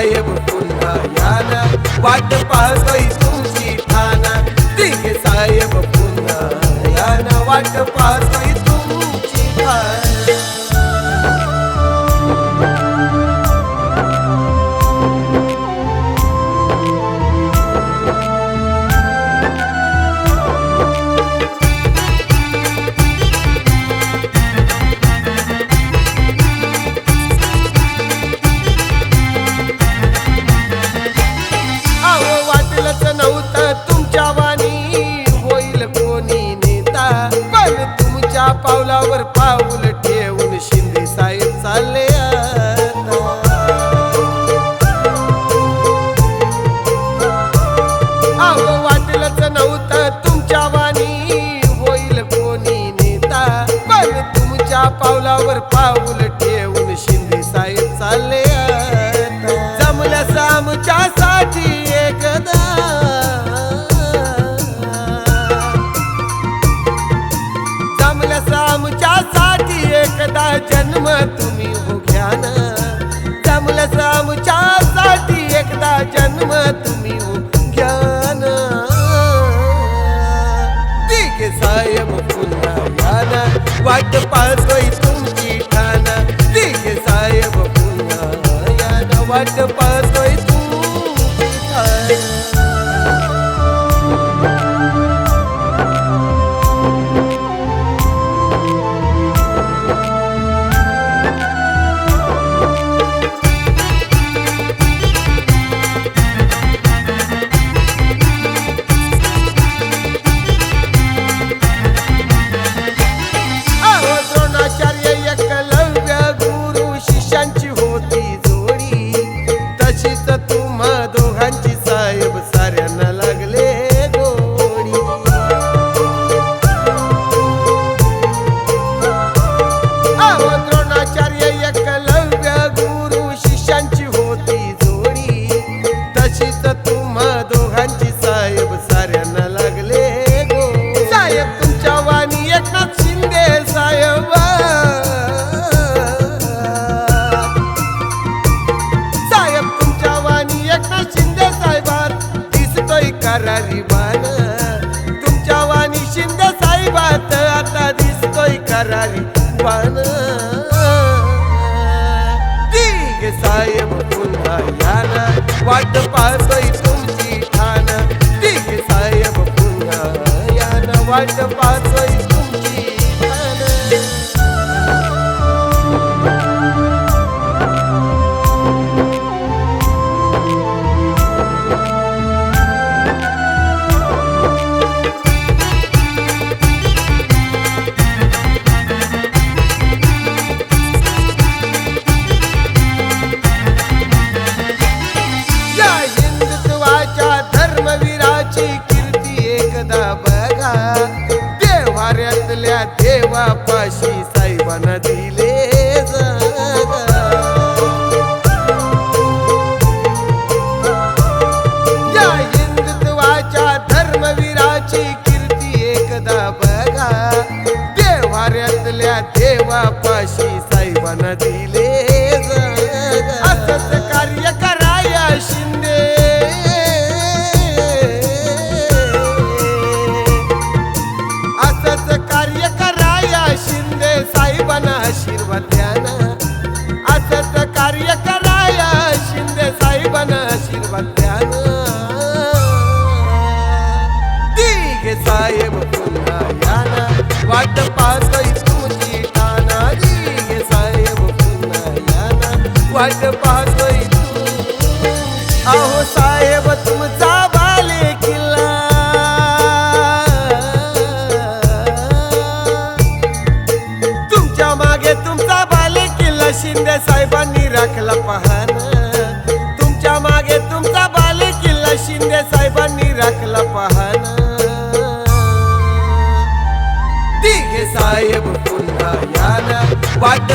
साहेब पुन्हा याना, वाट पाहतोय तुमची ठाणा. दिघे साहेब पुन्हा याना, वाट पाहतोय तुमची ठाणा. नव्हतं तुमच्या वाणी होईल कोणी नेता, पण तुमच्या पावलावर पाऊल ठेवून शिंदे साहेब चालले आता. अहो वाटलंच नव्हतं तुमच्या वाणी होईल कोणी नेता, पण तुमच्या पावलावर पाऊल ठेवून शिंदे साहेब चालले आता. जमल्यास आमच्यासाठी एकदा, आमच्यासाठी एकदा जन्म तुम्ही हो घ्या ना. जमलंच आमच्यासाठी एकदा जन्म तुम्ही हो घ्या ना. दिघे साहेब पुन्हा याना, वाट पाहतोय तुमची ठाणा. दिघे साहेब पुन्हा याना, वाट पाहतोय तुमची ठाणा. तुमच्या वाणी शिंदे साहेबात आता दिसतोय करारी वाण. दिघे साहेब पुन्हा याना, वाट पाहतोय तुमची ठाणा. दिघे साहेब पुन्हा याना, वाट पाहतोय तुमची ठाणा. देवाऱ्यातल्या देवापाशी साहेबांना दिले जागा. या हिंदुत्वाच्या धर्मवीराची कीर्ती एकदा बघा. देवाऱ्यातल्या देवापाशी साहेबांना दिले जागा. असंच कार्य कराया शिंदे, कार्य कराया शिंदे साहेबांना आशीर्वाद द्या ना. असंच कार्य कराया शिंदे साहेबांना आशीर्वाद द्या ना. दिघे साहेब पुन्हा याना, वाट पाहतोय तुमची ठाणा. दिघे साहेब पुन्हा याना, वाट पाहतोय तुमची. अहो साहेब तुमचा बाले किल्ला, तुमचा बाले किल्ला शिंदे साहेबांनी राखला पाहना. तुमच्या मागे तुमचा बाले किल्ला शिंदे साहेबांनी राखला पाहना. दिघे साहेब पुन्हा याना, वाट